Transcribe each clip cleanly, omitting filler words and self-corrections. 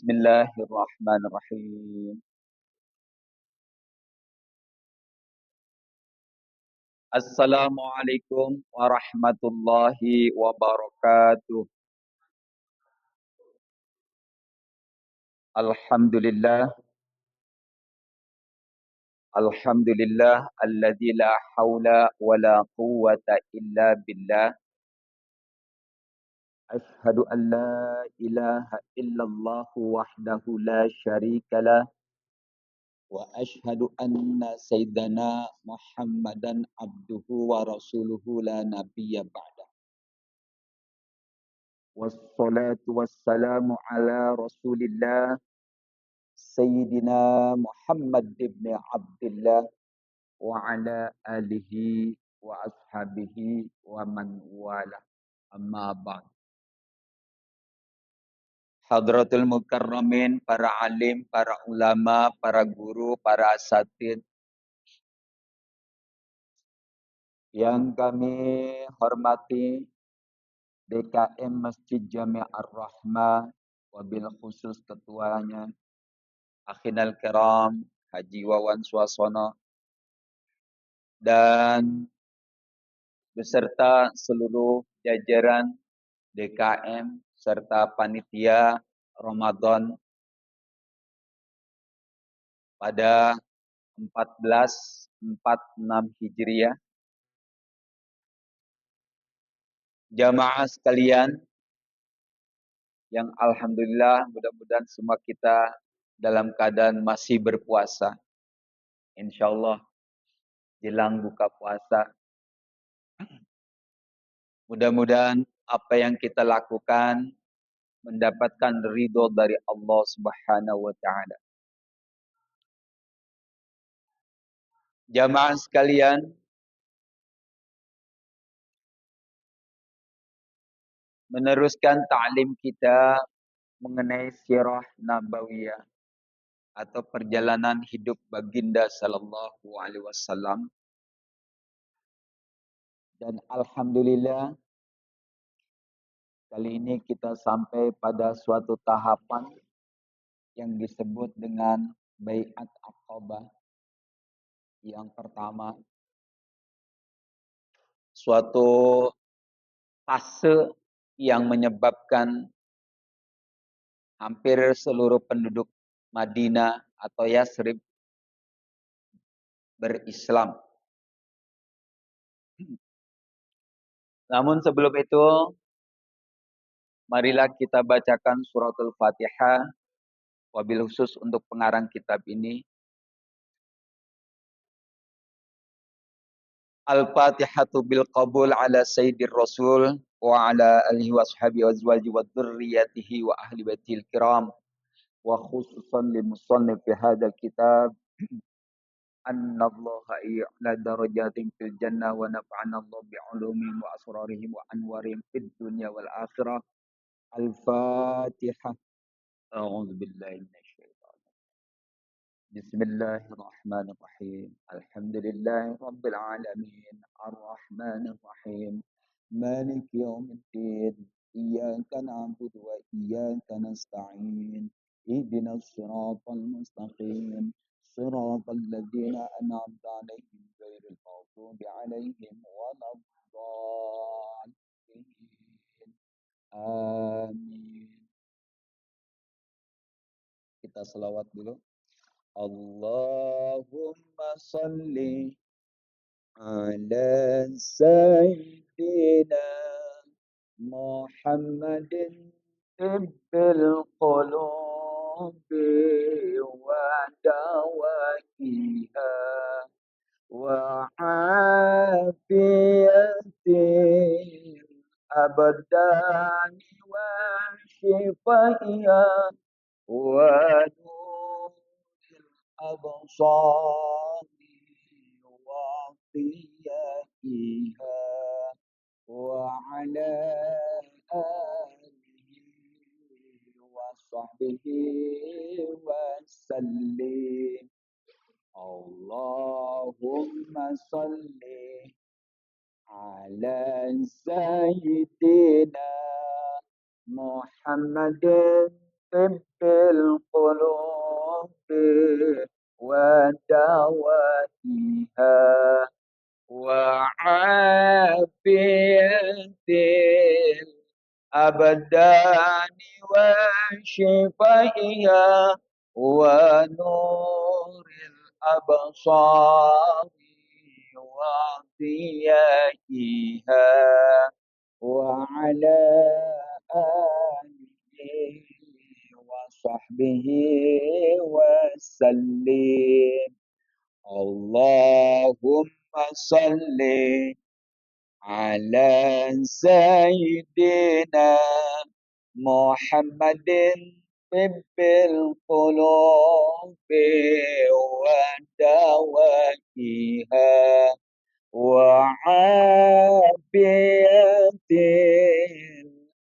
Bismillahirrahmanirrahim. Assalamualaikum warahmatullahi wabarakatuh. Alhamdulillah, alhamdulillah alladzi la haula wa la quwwata illa billah. Ashhadu an la ilaha illallah wahdahu la syarika lah wa ashhadu anna sayyidana Muhammadan abduhu wa rasuluhu la nabiyya ba'da. Wassalatu wassalamu ala Rasulillah Sayyidina Muhammad ibn Abdullah wa ala alihi wa ashabihi wa man wala. Amma ba'd. Hadratul Mukarramin, para alim, para ulama, para guru, para asatid yang kami hormati, DKM Masjid Jami' Ar-Rahmah, wabil khusus ketuanya Akhinal Kiram Haji Wawan Suasono, dan beserta seluruh jajaran DKM serta panitia Ramadan pada 1446 Hijriah. Jamaah sekalian yang alhamdulillah mudah-mudahan semua kita dalam keadaan masih berpuasa. Insyaallah jelang buka puasa. Mudah-mudahan apa yang kita lakukan mendapatkan ridho dari Allah Subhanahu wa taala. Jamaah sekalian, meneruskan ta'lim kita mengenai sirah nabawiyah atau perjalanan hidup baginda sallallahu alaihi wasallam. Dan alhamdulillah kali ini kita sampai pada suatu tahapan yang disebut dengan Bai'at Aqabah. Yang pertama, suatu fase yang menyebabkan hampir seluruh penduduk Madinah atau Yasrib berislam. Namun sebelum itu, marilah kita bacakan suratul Fatihah, wabil khusus untuk pengarang kitab ini. Al-Fatihatu bil qabul ala sayyidir rasul wa ala alihi wa sahbihi wa azwaji wa dzurriyyatihi wa ahli baitil kiram, wa khususan lil musannif fi hadzal kitab anna Allah i'la darajatin fil jannah wa nafa'ana Allah bi ulumihim wa asrarihim wa anwarihim fid dunya wal akhirah. Al-Fatihah. A'udzu billahi minasy Bismillahirrahmanirrahim. Alhamdulillahi rabbil alamin. Arrahmanir rahim. Maliki yaumiddin. Iyyaka na'budu wa iyyaka nasta'in. Ihdinas siratal mustaqim. Siratal ladzina an'amta 'alaihim ghairil maghdubi 'alaihim waladdallin. Amin. Kita selawat dulu. Allahumma salli ala sayyidina Muhammadin tibbil qulubi wa dawaiha wa afiyatin abadani wa shifaiha wa الأبصار وضيائها وعلى آله وصحبه وسلم. اللهم صل على سيدنا محمد طب القلوب ودوائها وعافية الأبدان وشفائها ونور الأبصار وضيائها وعلى آله وصحبه وسلم. اللهم صل على سيدنا محمد طب القلوب ودوائها وعافية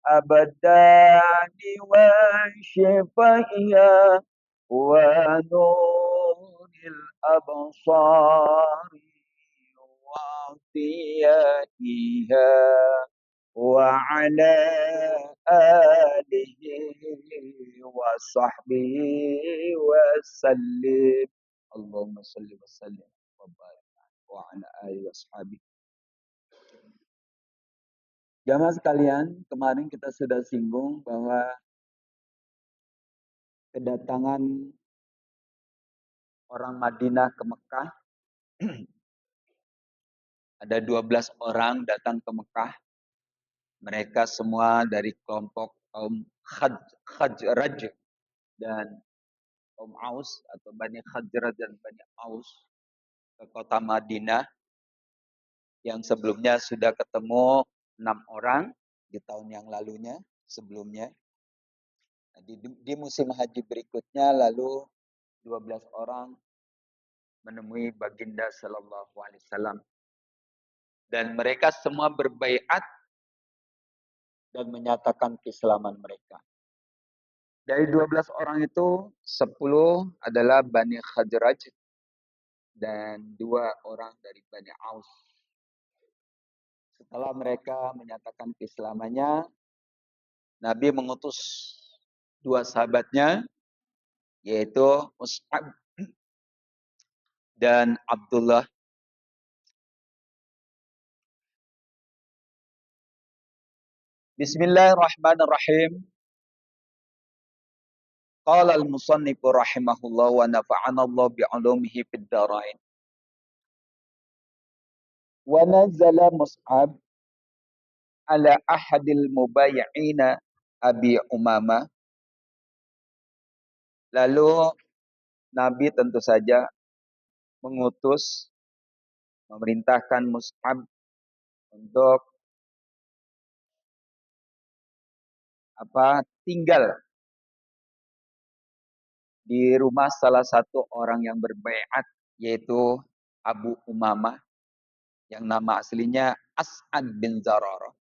الأبدان وشفائها ونور الأبصار وضيائها وعلى آله وصحبه وسلم. اللهم صل وسلم وبارك وعلى آله وصحبه. Jamaah sekalian, kemarin kita sudah singgung bahwa kedatangan orang Madinah ke Mekah, ada 12 orang datang ke Mekah. Mereka semua dari kelompok kaum Khajraj dan kaum Aus atau Bani Khajraj dan Bani Aus ke kota Madinah yang sebelumnya sudah ketemu 6 orang di tahun yang lalunya sebelumnya. Di musim haji berikutnya lalu 12 orang menemui baginda sallallahu alaihi wasallam dan mereka semua berbaiat dan menyatakan keislaman mereka. Dari 12 orang itu 10 adalah Bani Khajraj dan 2 orang dari Bani Aus. Setelah mereka menyatakan keislamannya, Nabi mengutus 2 sahabatnya yaitu Mus'ab dan Abdullah. Bismillahirrahmanirrahim. Qala al-musannif rahimahullah wa nafa'ana Allah bi'ulumihi fid dharain. Wa nazala Mus'ab ala ahadil mubayyi'ina Abi Umamah. Lalu Nabi tentu saja mengutus, memerintahkan Mus'ab untuk tinggal di rumah salah satu orang yang berbaiat yaitu Abu Umamah yang nama aslinya As'ad bin Zararah.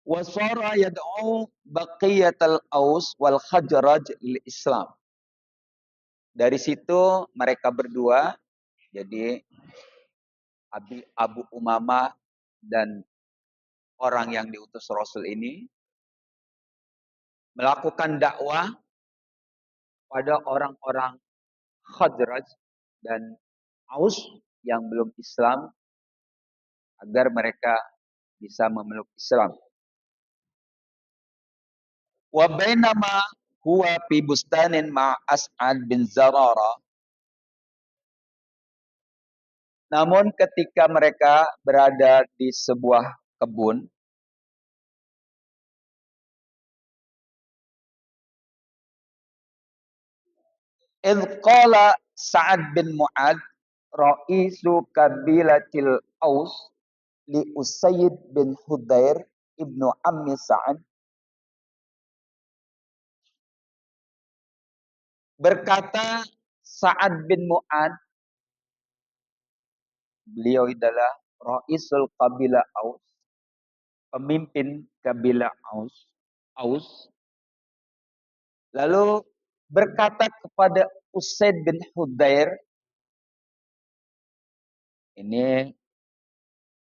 Wa sara yad'u baqiyatal Aus wal Khajraj lil Islam. Dari situ mereka berdua, jadi Abu Umamah dan orang yang diutus Rasul ini melakukan dakwah pada orang-orang Khajraj dan Aus yang belum Islam agar mereka bisa memeluk Islam. Wa bainama huwa fi bustanin ma As'ad bin Zarara. Namun ketika mereka berada di sebuah kebun, idh qala Sa'ad bin Mu'ad ra'isu kabilatil Aus li Usayd bin Hudair ibnu Ammi Sa'ad. Berkata Sa'ad bin Mu'ad, beliau adalah ra'isul kabilah Aus, pemimpin kabilah Aus. Lalu berkata kepada Usaid bin Hudair, ini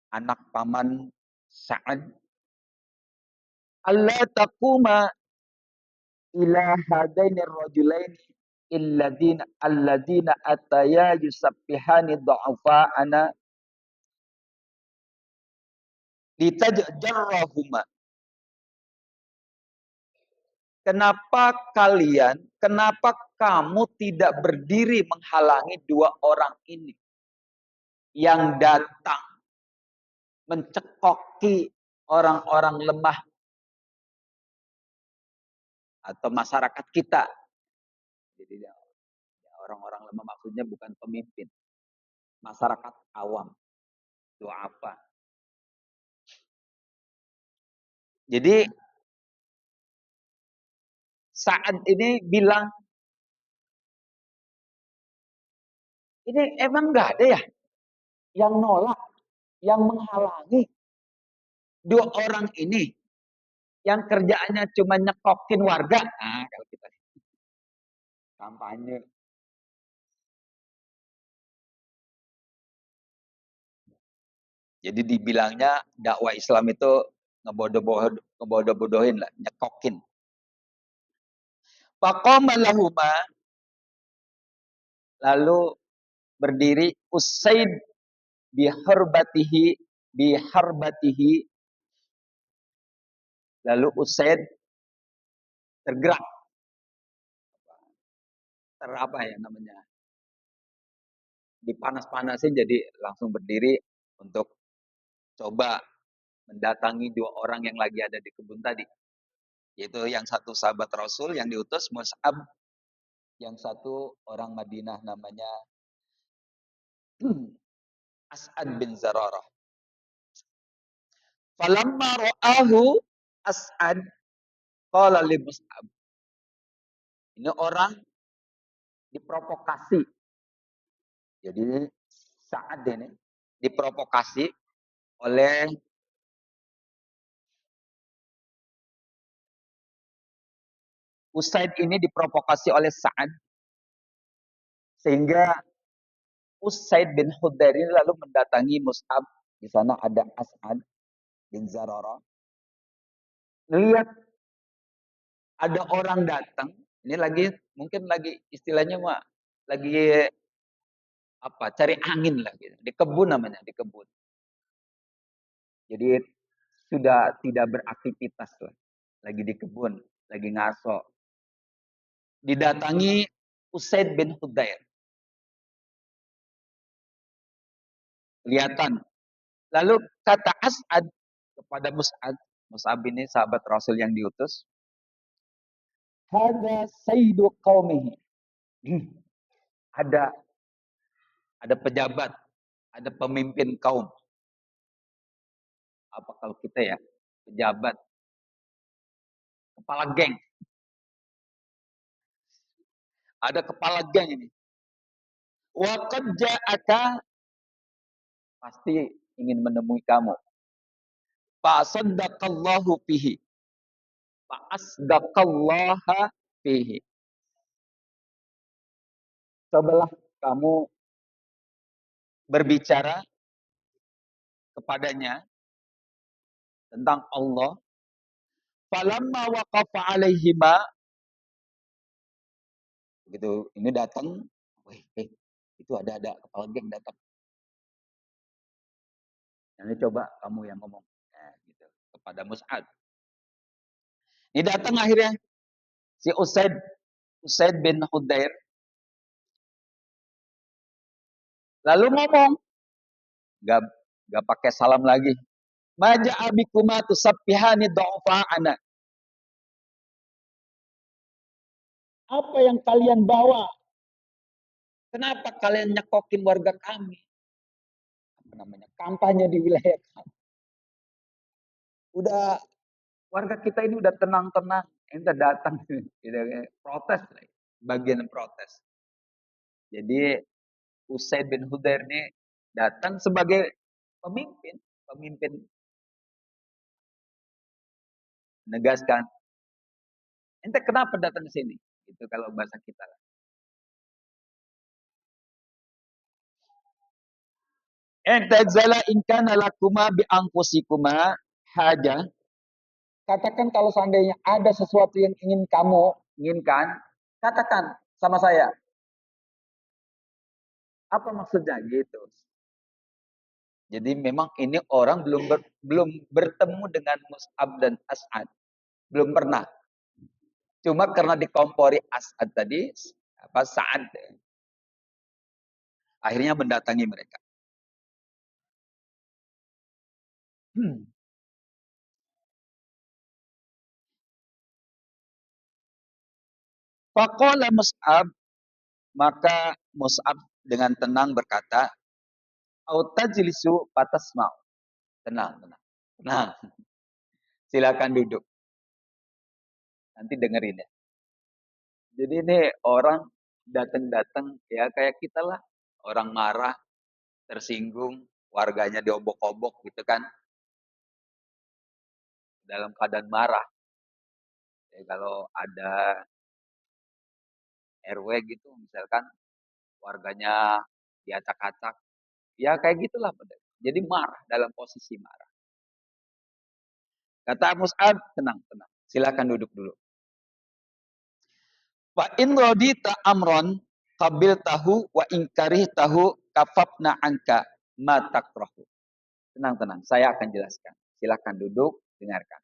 anak paman Sa'ad, alla taquma ila hadaini rajulaini alladina ataya yusabbihani ana litajjarrahuma. Kenapa kamu tidak berdiri menghalangi dua orang ini yang datang mencekoki orang-orang lemah atau masyarakat kita. Jadi orang-orang lemah maksudnya bukan pemimpin, masyarakat awam, du'afa. Jadi saat ini bilang, ini emang nggak ada ya yang nolak, yang menghalangi dua orang ini yang kerjaannya cuma nyekokin warga. Nah, kalau kita kampanye. Jadi dibilangnya dakwah Islam itu ngebodoh-bodohin lah, nyekokin. Faqama lahuma, lalu berdiri Usaid biharbatihi, lalu Usaid tergerak, apa ya namanya, dipanas-panasin, jadi langsung berdiri untuk coba mendatangi dua orang yang lagi ada di kebun tadi. Yaitu yang satu sahabat Rasul yang diutus Mus'ab, yang satu orang Madinah namanya As'ad bin Zararah. Falamma ra'ahu As'ad qala li Mus'ab. Ini orang diprovokasi. Jadi saat ini diprovokasi oleh Usaid, ini diprovokasi oleh Sa'ad, sehingga Usaid bin Hudair ini lalu mendatangi Mus'ab. Di sana ada As'ad bin Zararah. Lihat ada orang datang, ini lagi mungkin lagi istilahnya mah lagi apa, cari angin lah gitu. Di kebun namanya, di kebun. Jadi sudah tidak beraktivitas lah. Lagi di kebun, lagi ngaso. Didatangi Usaid bin Hudair. Kelihatan. Lalu kata As'ad kepada Mus'ab, Mus'ab ini sahabat Rasul yang diutus, hada sayyidu qaumihi. Ada pejabat, ada pemimpin kaum. Apa kalau kita ya, pejabat, kepala geng. Ada kepala geng ini. Wa qad ja'aka, pasti ingin menemui kamu. Fa saddaqallahu fihi. Fa asdaqallaha fihi. Cobalah kamu berbicara kepadanya tentang Allah. Falamma waqafa alaihima, begitu ini datang, itu ada kepala geng datang. Nanti coba kamu yang ngomong, nah, gitu, kepada Mus'ab. Ini datang akhirnya si Usaid bin Hudair, lalu ngomong, gak pakai salam lagi. Maja abikuma tusabbihani dha'fa'ana. Apa yang kalian bawa? Kenapa kalian nyekokin warga kami? Apa namanya? Kampanye di wilayah kami. Udah, warga kita ini udah tenang-tenang, ente datang protes, bagian protes. Jadi Usaid bin Hudair ini datang sebagai pemimpin menegaskan, ente kenapa datang ke sini? Itu kalau bahasa kita. Ente zala in kana lakuma bi anfusikuma haja. Katakan kalau seandainya ada sesuatu yang ingin kamu inginkan, katakan sama saya. Apa maksudnya gitu? Jadi memang ini orang belum bertemu dengan Mus'ab dan As'ad. Belum pernah. Cuma karena dikompori As'ad tadi, Sa'ad, akhirnya mendatangi mereka. Faqala Mus'ab, maka Mus'ab dengan tenang berkata, "Au tajlisu fatasma'u." Tenang, tenang. Tenang. Silakan duduk. Nanti dengerin ya. Jadi ini orang datang-datang ya kayak kita lah. Orang marah, tersinggung, warganya diobok-obok gitu kan. Dalam keadaan marah. Ya, kalau ada RW gitu misalkan warganya diacak-acak. Ya kayak gitulah. Jadi marah, dalam posisi marah. Kata Mus'ab, tenang, tenang. Silakan duduk dulu. Wa in radita amron qabil tahu wa ingkarih tahu kafafna angka ma takrahu. Tenang, tenang. Saya akan jelaskan. Silakan duduk, dengarkan.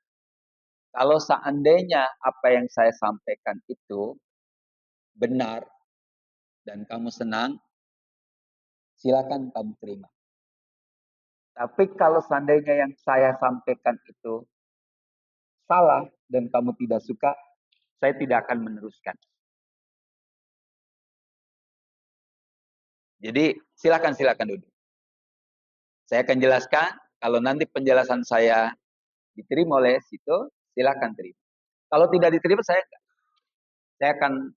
Kalau seandainya apa yang saya sampaikan itu benar dan kamu senang, silakan kamu terima. Tapi kalau seandainya yang saya sampaikan itu salah dan kamu tidak suka, saya tidak akan meneruskan. Jadi silakan duduk. Saya akan jelaskan. Kalau nanti penjelasan saya diterima oleh situ, silakan terima. Kalau tidak diterima, saya akan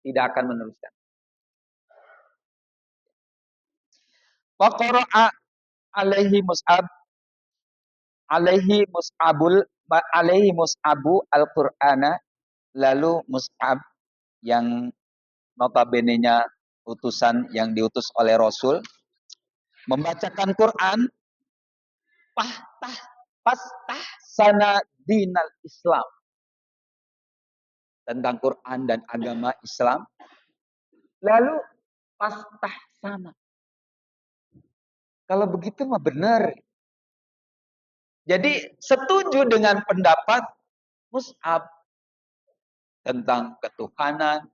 tidak akan meneruskan. Faqara'a alaihi Mus'ab alaihi Mus'abu al-Qur'ana, lalu Mus'ab yang notabene-nya utusan yang diutus oleh Rasul membacakan Quran pastah sana dinal Islam, tentang Quran dan agama Islam. Lalu pastah sana. Kalau begitu mah benar. Jadi setuju dengan pendapat Mus'ab tentang ketuhanan,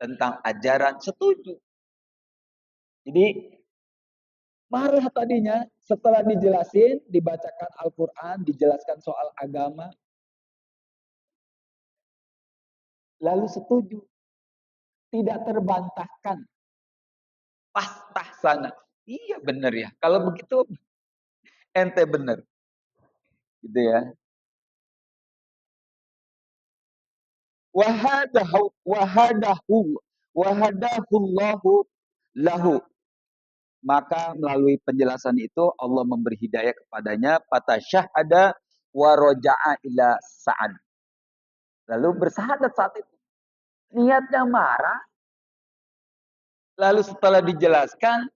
tentang ajaran, setuju. Jadi marah tadinya setelah dijelasin, dibacakan Al-Quran, dijelaskan soal agama. Lalu setuju. Tidak terbantahkan. Pastah sana. Iya benar ya. Kalau begitu ente benar. Gitu ya. Wahadahullahu lahu. Maka melalui penjelasan itu Allah memberi hidayah kepadanya. Fatasyahada wa roja'a ila Sa'ad. Lalu bersahadat saat itu. Niatnya marah. Lalu setelah dijelaskan,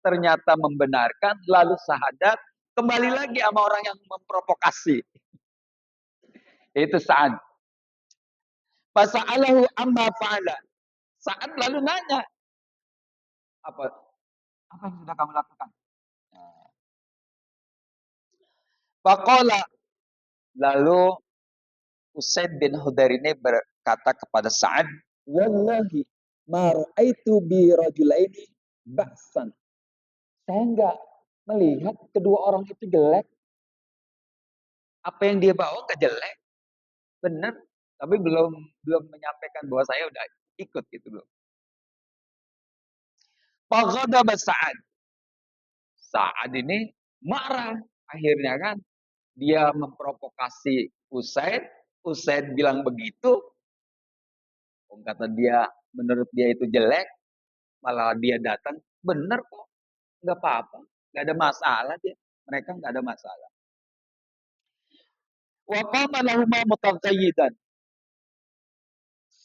ternyata membenarkan. Lalu sahadat. Kembali lagi sama orang yang memprovokasi. Itu Sa'ad. Fasa'alahu amma fa'ala. Sa'ad lalu nanya. Apa yang sudah kamu lakukan? Faqala. Lalu Usaid bin Hudair ini berkata kepada Sa'ad, "Wallahi ma ra'aitu bi rajulaini ba'san." Saya enggak melihat kedua orang itu jelek. Apa yang dia bawa enggak jelek. Benar, tapi belum menyampaikan bahwa saya udah ikut gitu belum. Faghadaba Sa'ad. Sa'ad ini marah akhirnya kan. Dia memprovokasi Usaid. Usaid bilang begitu. Kata dia, menurut dia itu jelek. Malah dia datang, benar kok. Nggak apa-apa. Nggak ada masalah dia. Mereka nggak ada masalah. Wa qama lahuma mutaghayyidan.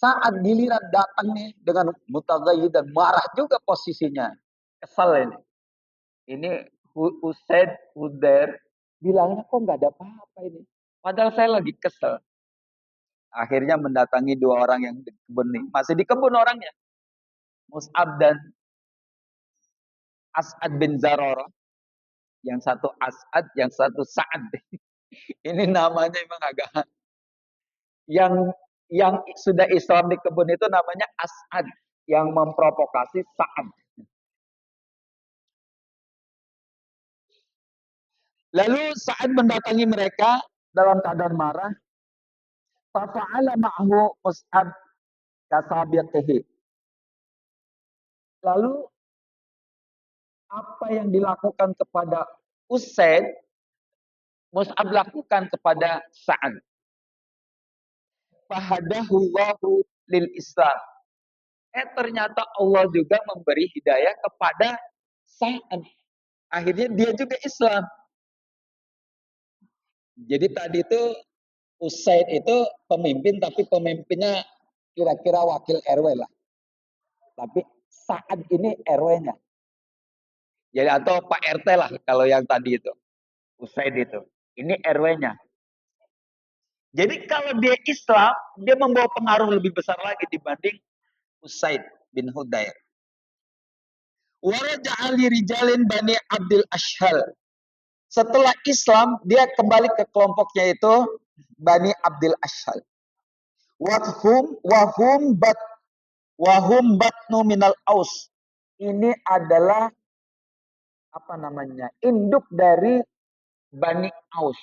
Saat giliran datang nih dengan mutaghayyidan, marah juga posisinya. Kesal ini. Ini Usaid Hudair bilangnya kok nggak ada apa-apa ini. Padahal saya lagi kesel. Akhirnya mendatangi dua orang yang di kebun ini. Masih di kebun orangnya. Mus'ab dan As'ad bin Zararah. Yang satu As'ad, yang satu Sa'ad. Ini namanya memang agak yang sudah Islam di kebun itu namanya As'ad, yang memprovokasi Sa'ad. Lalu Sa'ad mendatangi mereka dalam keadaan marah. Fafa'ala ma'hu Mus'ab kasabiqihi. Lalu apa yang dilakukan kepada Usaid, Mus'ab lakukan kepada Sa'ad. Fahadahullahu lil Islam. Ternyata Allah juga memberi hidayah kepada Sa'ad. Akhirnya dia juga Islam. Jadi tadi itu Usaid itu pemimpin, tapi pemimpinnya kira-kira wakil RW lah. Tapi Sa'ad ini RW-nya. Jadi atau Pak RT lah kalau yang tadi itu. Usaid itu. Ini RW-nya. Jadi kalau dia Islam, dia membawa pengaruh lebih besar lagi dibanding Usaid bin Hudayr. Waraja'a li rijalin Bani Abdul Ashhal. Setelah Islam, dia kembali ke kelompoknya itu Bani Abdul Ashhal. Wahum batnu minal aus. Ini adalah apa namanya? Induk dari Bani Aus.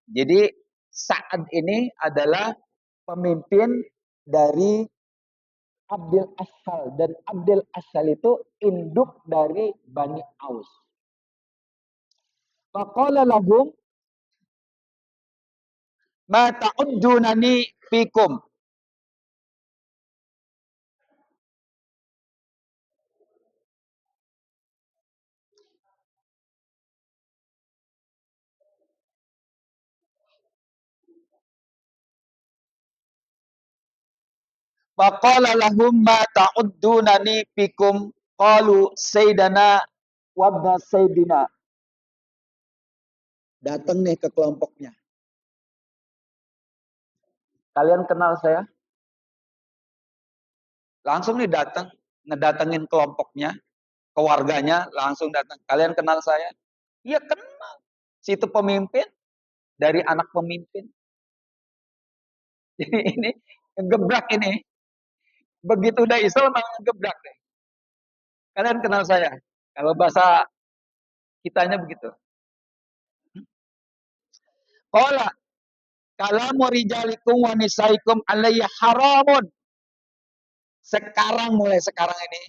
Jadi Sa'ad ini adalah pemimpin dari Abdul Ashhal, dan Abdul Ashhal itu induk dari Bani Aus. Faqala lahum ma ta'uddunani fikum. Faqala lahum ma ta'uddunani fikum. Qalu sayyidana wabda sayyidina. Datang nih ke kelompoknya. Kalian kenal saya? Langsung nih datang, ngedatengin kelompoknya, keluarganya, langsung datang. Kalian kenal saya? Iya kenal. Situ pemimpin, dari anak pemimpin. Jadi ini ngegebrak ini. Begitu udah Islam malah ngegebrak deh. Kalian kenal saya? Kalau bahasa kitanya begitu. Qala kalamu rijalikum wa nisaikum alayya haramun. Sekarang, mulai sekarang ini,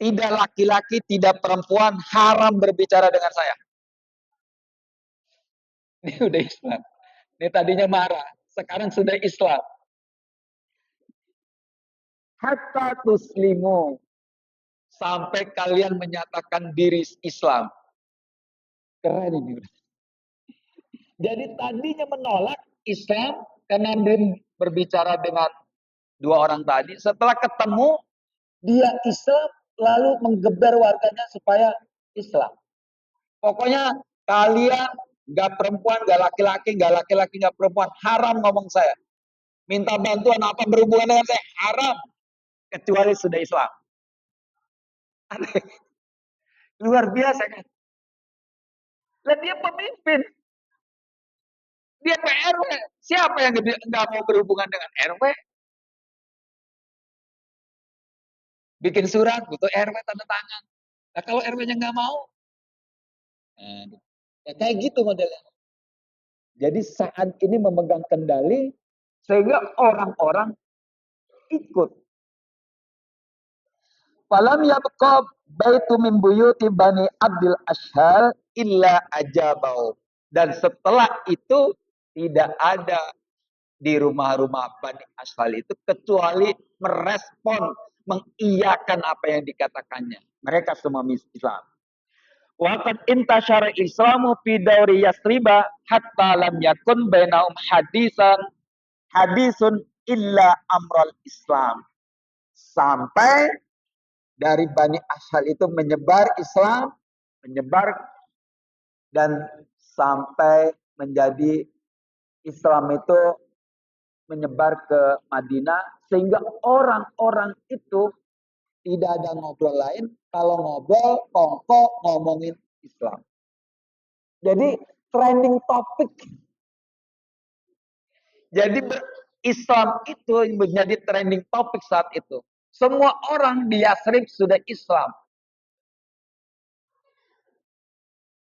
tidak laki-laki, tidak perempuan haram berbicara dengan saya. Ini udah Islam. Ini tadinya marah, sekarang sudah Islam. Hatta tuslimu. Sampai kalian menyatakan diri Islam. Keren ini. Jadi tadinya menolak Islam karena dia berbicara dengan dua orang tadi. Setelah ketemu, dia Islam, lalu menggeber warganya supaya Islam. Pokoknya kalian gak perempuan, gak laki-laki, gak laki-laki, gak perempuan, haram ngomong saya. Minta bantuan apa berhubungan dengan saya, haram. Kecuali sudah Islam. Luar biasa kan. Dan dia pemimpin. Dia PRW. Siapa yang nggak mau berhubungan dengan RW? Bikin surat, butuh RW tanda tangan. Nah kalau RW-nya nggak mau, ya kayak gitu modelnya. Jadi saat ini memegang kendali, sehingga orang-orang ikut. Falam yabqa baitu min buyuti Bani Abdul Ashhal illa ajabau. Dan setelah itu tidak ada di rumah-rumah Bani Ashhal itu kecuali merespon, mengiyakan apa yang dikatakannya. Mereka semua Islam. Waqad intasyara Islamu fi dauri Yasriba hatta lam yakun bainahum hadisun illa amral Islam. Sampai dari Bani Ashhal itu menyebar Islam, menyebar, dan sampai menjadi Islam itu menyebar ke Madinah, sehingga orang-orang itu tidak ada ngobrol lain, kalau ngobrol kongko ngomongin Islam. Jadi trending topik. Jadi Islam itu menjadi trending topik saat itu. Semua orang di Yathrib sudah Islam.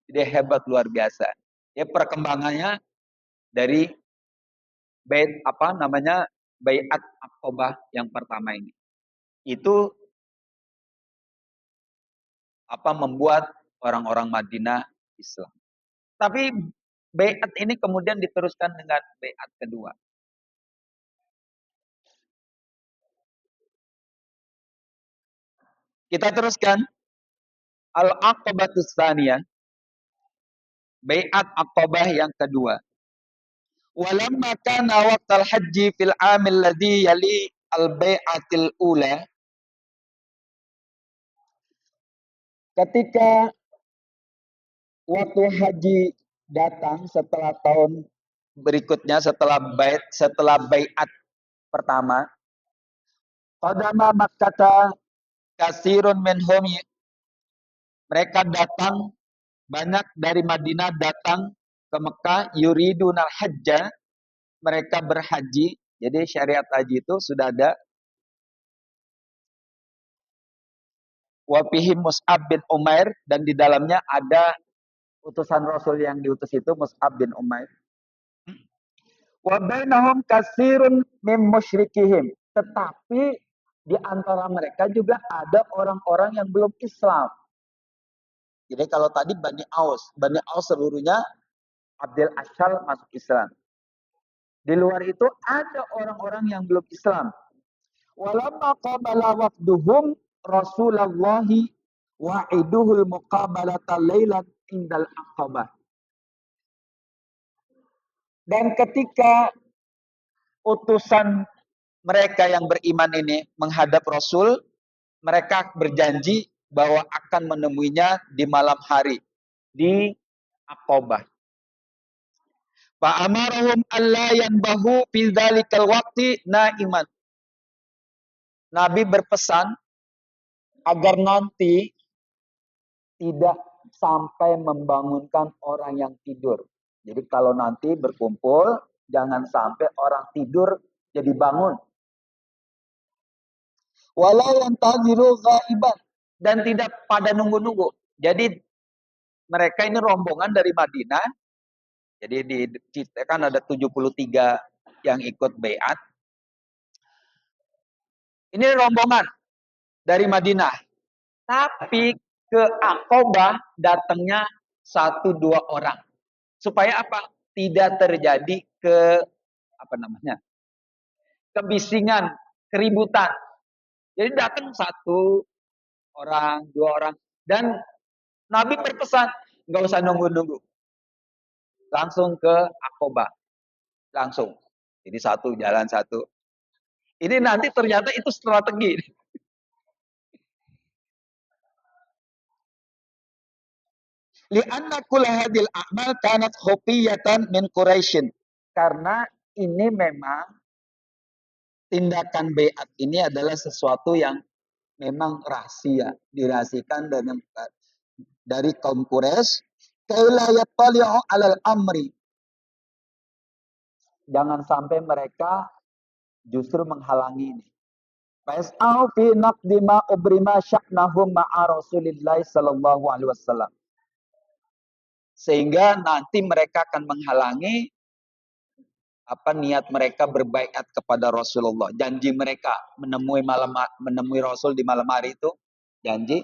Jadi hebat luar biasa. Ya perkembangannya dari Baiat Aqobah yang pertama ini. Itu membuat orang-orang Madinah Islam. Tapi Baiat ini kemudian diteruskan dengan Baiat kedua. Kita teruskan Al-Aqabatus Tsaniyah, Baiat Aqabah yang kedua. Walamma kana waqtal haji fil amil ladzi yali al-bai'atil ula. Ketika waktu haji datang setelah tahun berikutnya, setelah baiat pertama, qadama Makkah kasirun minhum, mereka datang banyak dari Madinah datang ke Mekah, yuridunal hajja, mereka berhaji. Jadi syariat haji itu sudah ada. Wa fihi Mus'ab bin Umair, dan di dalamnya ada utusan Rasul yang diutus itu Mus'ab bin Umair. Wa bainahum kasirun mim musyrikihim, tetapi di antara mereka juga ada orang-orang yang belum Islam. Jadi kalau tadi Bani Aus seluruhnya Abdul Asyal masuk Islam. Di luar itu ada orang-orang yang belum Islam. Walamma qabala wafduhum Rasulullahi wa'iduhul muqabalata lailan indal Aqabah. Dan ketika utusan mereka yang beriman ini menghadap Rasul, mereka berjanji bahwa akan menemuinya di malam hari di Aqabah. Fa amarahum alla yanbahu fi dzalikal waqti naiman. Nabi berpesan agar nanti tidak sampai membangunkan orang yang tidur. Jadi kalau nanti berkumpul, jangan sampai orang tidur jadi bangun. Walau yantaziru ghaiban, dan tidak pada nunggu-nunggu. Jadi mereka ini rombongan dari Madinah. Jadi kan ada 73 yang ikut baiat. Ini rombongan dari Madinah. Tapi ke Aqabah datangnya 1-2 orang. Supaya apa? Tidak terjadi kebisingan, keributan. Jadi datang 1 orang, 2 orang, dan Nabi berpesan nggak usah nunggu-nunggu, langsung ke Aqabah, langsung. Jadi jalan 1. Ini nanti ternyata itu strategi. Li'anna kulla hadhil a'mal kanat khufiyatan min Quraisyin. Karena ini memang tindakan baiat ini adalah sesuatu yang memang rahasia, dirahasiakan dari kaum Quraisy. Kaila yattali'u 'alal amri. Jangan sampai mereka justru menghalangi ini. Fas'au fi naqdi ma ubrima sya'nahum ma'a Rasulillah sallallahu alaihi wasallam. Sehingga nanti mereka akan menghalangi niat mereka berbaiat kepada Rasulullah. Janji mereka menemui Rasul di malam hari itu, janji,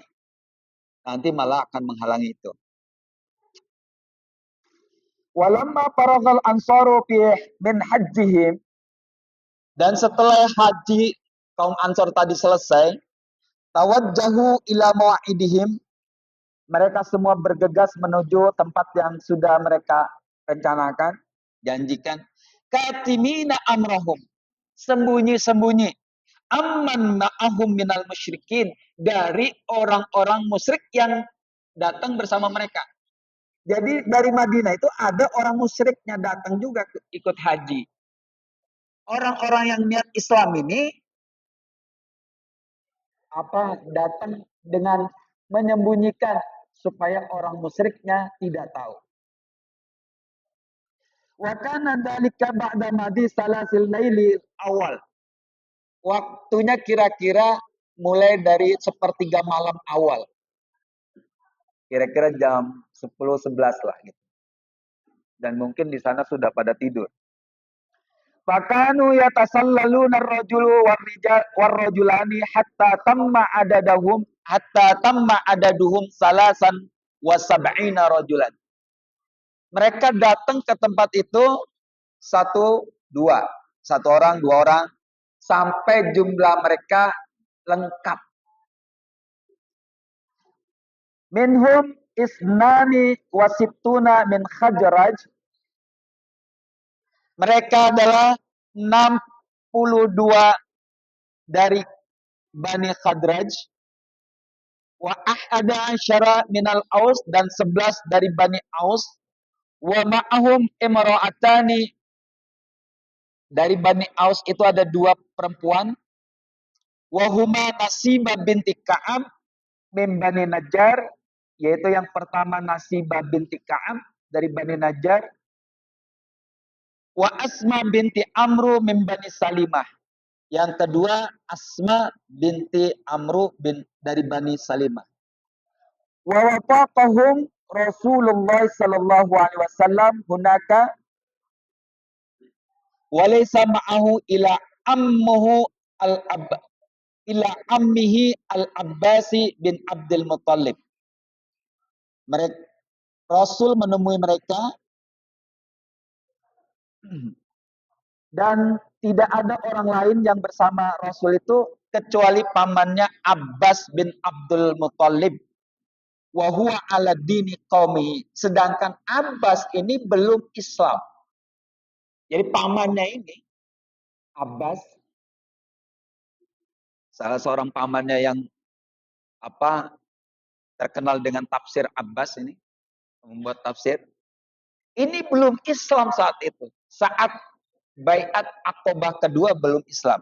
nanti malah akan menghalangi itu. Walamma faraghal ansaru min hajjihim, dan setelah haji kaum Ansor tadi selesai, tawajjahu ila mau'idihim, mereka semua bergegas menuju tempat yang sudah mereka rencanakan, janjikan. Katimina amrahum, sembunyi-sembunyi, amman ma'ahum minal musyrikin, dari orang-orang musyrik yang datang bersama mereka. Jadi dari Madinah itu ada orang musyriknya datang juga ikut haji. Orang-orang yang niat Islam ini datang dengan menyembunyikan supaya orang musyriknya tidak tahu. Wa kana dzalika ba'da madi salasil laili awal. Waktunya kira-kira mulai dari sepertiga malam awal. Kira-kira jam 10-11 lah gitu. Dan mungkin di sana sudah pada tidur. Fakanu yatasallaluna ar-rajulu war-rajulani hatta tamma adaduhum salasan wa sab'ina rajulan. Mereka datang ke tempat itu satu, dua. Satu orang, dua orang. Sampai jumlah mereka lengkap. Minhum isnani wasituna min Khazraj. Mereka adalah 62 dari Bani Khadraj. Wa ahada asyara minal Aus, dan 11 dari Bani Aus. Wa ma'ahum imra'atani, dari Bani Aus itu ada 2 perempuan. Wa huma Nasibah binti Ka'ab min Bani Najjar, yaitu yang pertama Nasibah binti Ka'ab dari Bani Najjar. Wa Asma binti Amru min Bani Salimah. Yang kedua Asma binti Amru dari Bani Salimah. Wa wafaqahum Rasulullah sallallahu alaihi wasallam hunaka walaysa ma'ahu ila ammihi al-Abbasi bin Abdul Muttalib. Rasul menemui mereka dan tidak ada orang lain yang bersama Rasul itu kecuali pamannya Abbas bin Abdul Muttalib. Wa huwa ala dini qaumihi. Sedangkan Abbas ini belum Islam. Jadi pamannya ini Abbas, salah seorang pamannya yang terkenal dengan tafsir Abbas ini, membuat tafsir. Ini belum Islam saat itu. Saat Baiat Aqabah kedua belum Islam.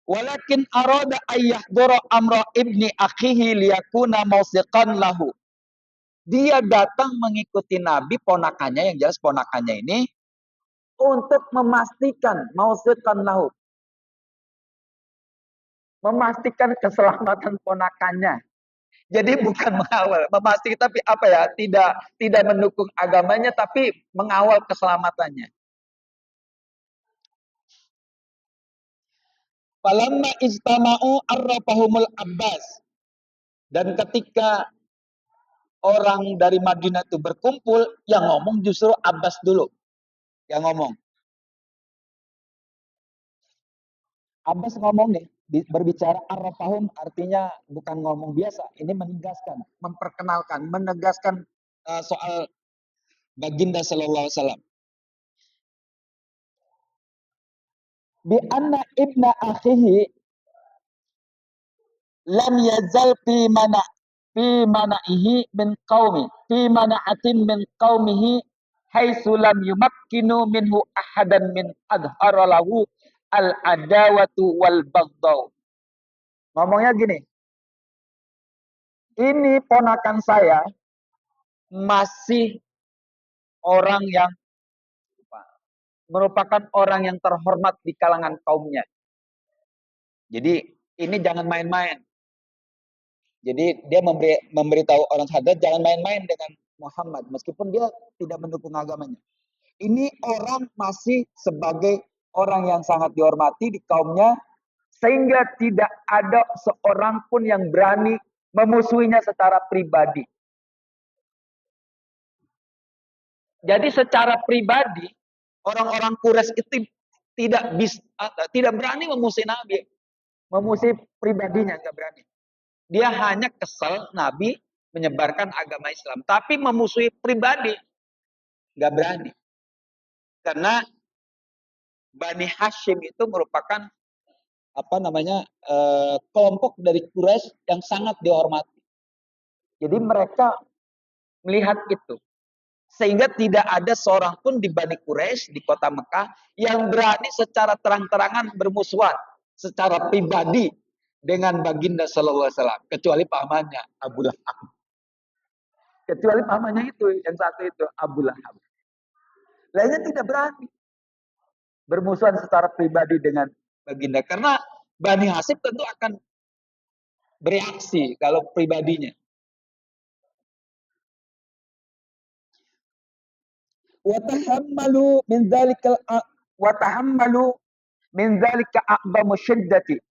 Walakin arada ayyahdura amra ibni akhihi liyakuna mausiqan lahu. Dia datang mengikuti Nabi, ponakannya, yang jelas ponakannya ini, untuk memastikan mausiqan lahu. Memastikan keselamatan ponakannya. Jadi bukan mengawal, memastikan, tapi tidak mendukung agamanya, tapi mengawal keselamatannya. Falamma ijtama'u arrafahumul Abbas. Dan ketika orang dari Madinah itu berkumpul, yang ngomong justru Abbas dulu. Yang ngomong. Abbas ngomong nih, berbicara arrafahum artinya bukan ngomong biasa. Ini menegaskan, memperkenalkan, menegaskan soal baginda sallallahu alaihi wasallam. Bi anna ibna akhihi lam yazal fi manaihi min qaumi fi mana'atin min qaumihi haitsu lam yumakkinu minhu ahadan min adhara lahu al adawatu wal baghdau. Ngomongnya gini, ini ponakan saya masih orang yang merupakan orang yang terhormat di kalangan kaumnya. Jadi ini jangan main-main. Jadi dia memberitahu orang Haddad jangan main-main dengan Muhammad meskipun dia tidak mendukung agamanya. Ini orang masih sebagai orang yang sangat dihormati di kaumnya sehingga tidak ada seorang pun yang berani memusuhinya secara pribadi. Jadi secara pribadi orang-orang Quraisy itu tidak berani memusuhi Nabi. Memusuhi pribadinya nggak berani. Dia hanya kesel Nabi menyebarkan agama Islam, tapi memusuhi pribadi nggak berani. Karena Bani Hashim itu merupakan kelompok dari Quraisy yang sangat dihormati. Jadi mereka melihat itu. Sehingga tidak ada seorang pun di Bani Quraisy di kota Mekah yang berani secara terang-terangan bermusuhan secara pribadi dengan baginda Sallallahu Alaihi Wasallam, kecuali pamannya Abu Lahab. Kecuali pamannya itu, yang satu itu Abu Lahab. Lainnya tidak berani bermusuhan secara pribadi dengan baginda, karena Bani Hashim tentu akan bereaksi kalau pribadinya. Watahammalu min dzalikal watahammalu min dzalika a'zamu syiddati,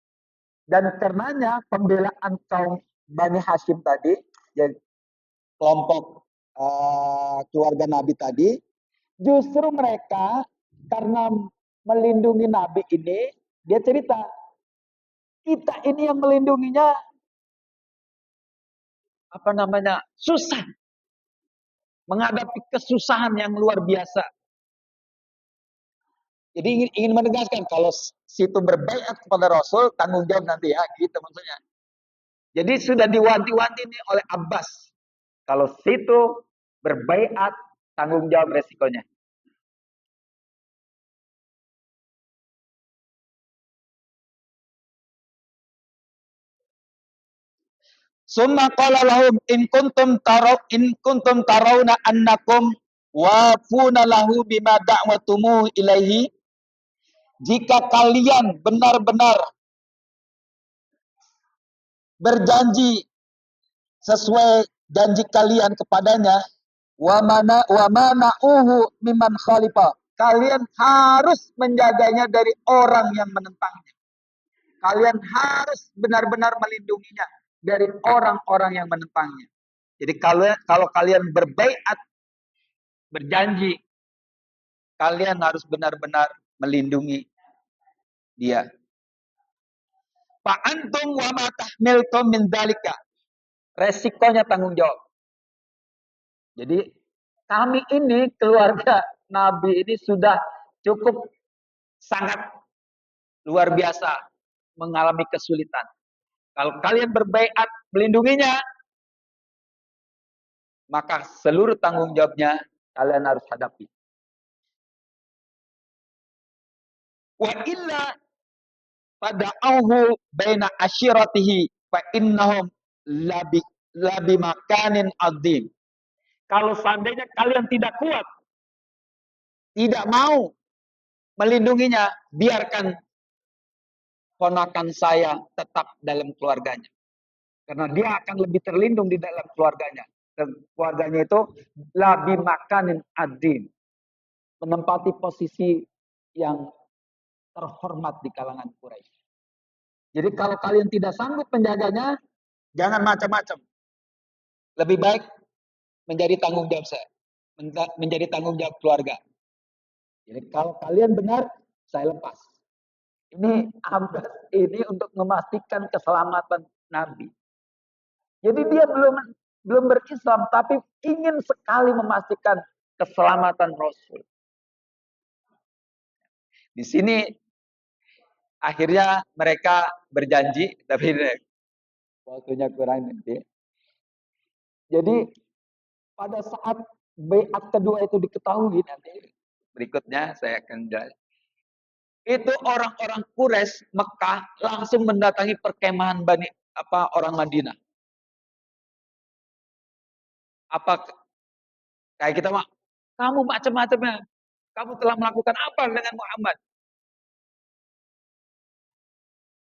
dan karenanya pembelaan kaum Bani Hashim tadi, ya, kelompok keluarga Nabi tadi, justru mereka karena melindungi Nabi ini, dia cerita, kita ini yang melindunginya susah, menghadapi kesusahan yang luar biasa. Jadi ingin menegaskan kalau situ berbaiat kepada Rasul, tanggung jawab nanti ya, gitu maksudnya. Jadi sudah diwanti-wanti nih oleh Abbas, kalau situ berbaiat, tanggung jawab resikonya. Summa qala lahum in kuntum tarawna annakum wafuna lahu bima da'watumu ilaihi, jika kalian benar-benar berjanji sesuai janji kalian kepadanya, wa mana'uhu mimman khalifa, kalian harus menjaganya dari orang yang menentangnya. Kalian harus benar-benar melindunginya dari orang-orang yang menentangnya. Jadi kalau kalian berbaiat, berjanji, kalian harus benar-benar melindungi dia. Fa antum wa ma tahmiltum min dzalika, resikonya tanggung jawab. Jadi kami ini keluarga Nabi ini sudah cukup sangat luar biasa mengalami kesulitan. Kalau kalian berbaiat melindunginya, maka seluruh tanggung jawabnya kalian harus hadapi. Wa illa fada'uhu baina asyiratihi fa innahum labi makanin adzim. Kalau seandainya kalian tidak kuat, tidak mau melindunginya, biarkan ponakan saya tetap dalam keluarganya. Karena dia akan lebih terlindung di dalam keluarganya. Dan keluarganya itu labi makanin adzim, menempati posisi yang terhormat di kalangan Quraisy. Jadi kalau kalian tidak sanggup menjaganya, jangan macam-macam. Lebih baik menjadi tanggung jawab saya, menjadi tanggung jawab keluarga. Jadi kalau kalian benar, saya lepas. Ini Abbas ini untuk memastikan keselamatan Nabi. Jadi dia belum berislam, tapi ingin sekali memastikan keselamatan Rasul. Di sini akhirnya mereka berjanji, tapi waktunya kurang nanti. Jadi pada saat baiat kedua itu diketahui, nanti berikutnya saya akan jelaskan. Itu orang-orang Quraisy Mekah langsung mendatangi perkemahan orang Madinah. Apa kayak kita mah, kamu macam-macamnya, kamu telah melakukan apa dengan Muhammad?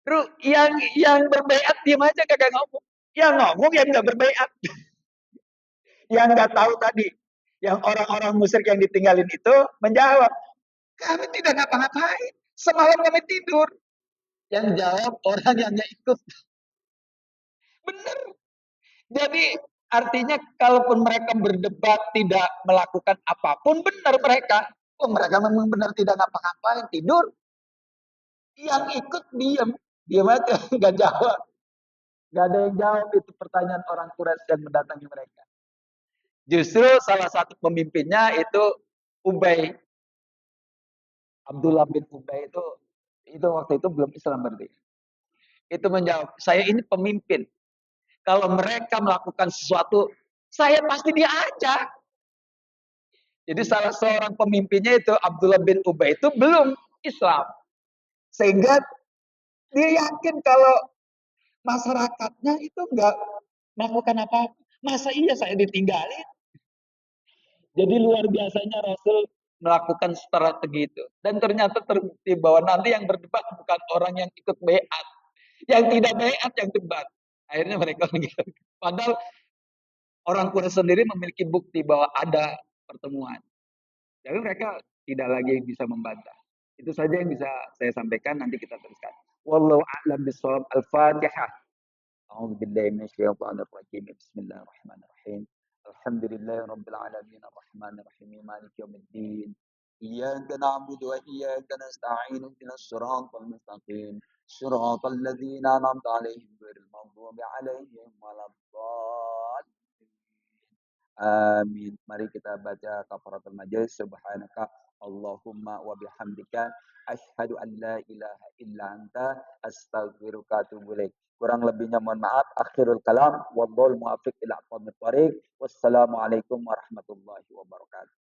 Terus yang berbaiat diam aja, kagak ngomong. Yang ngomong yang nggak berbaiat, yang nggak tahu tadi, yang orang-orang musyrik yang ditinggalin itu menjawab, kami tidak ngapa-ngapain, semalam kami tidur. Yang jawab orang yang ikut. Benar. Jadi artinya kalaupun mereka berdebat tidak melakukan apapun, benar mereka. Oh, mereka memang benar tidak ngapa-ngapain, tidur. Yang ikut diam aja, nggak jawab. Nggak ada yang jawab itu pertanyaan orang Quraisy yang mendatangi mereka. Justru salah satu pemimpinnya itu Ubay. Abdullah bin Ubay itu waktu itu belum Islam berarti. Itu menjawab, saya ini pemimpin. Kalau mereka melakukan sesuatu, saya pasti diajak. Jadi salah seorang pemimpinnya itu Abdullah bin Ubay itu belum Islam. Sehingga dia yakin kalau masyarakatnya itu enggak melakukan apa-apa. Masa iya saya ditinggalin? Jadi luar biasanya Rasul melakukan strategi itu. Dan ternyata terbukti bahwa nanti yang berdebat bukan orang yang ikut bayat. Yang tidak bayat yang debat. Akhirnya mereka mengira. Padahal orang Quraisy sendiri memiliki bukti bahwa ada pertemuan. Jadi mereka tidak lagi bisa membantah. Itu saja yang bisa saya sampaikan, nanti kita teruskan. Wallahu a'lam bishawab. Al-Fatihah. A'udzu billahi minasyaitonir rajim. Bismillahirrahmanirrahim. Alhamdulillahi rabbil alamin arrahmanir rahim maliki yaumiddin. Iyyaka na'budu wa iyyaka nasta'in ihdinas siratal mustaqim. Siratal ladzina an'amta 'alaihim ghairil maghdubi 'alaihim waladdallin. Amin. Mari kita baca kafaratul majelis. Subhanaka Allahumma wa bihamdika asyhadu an la ilaha illa anta astaghfiruka wa atubu ilaik. Kurang lebihnya mohon maaf. Akhirul kalam wallahul muwaffiq ila aqwamit thoriq. Wassalamualaikum warahmatullahi wabarakatuh.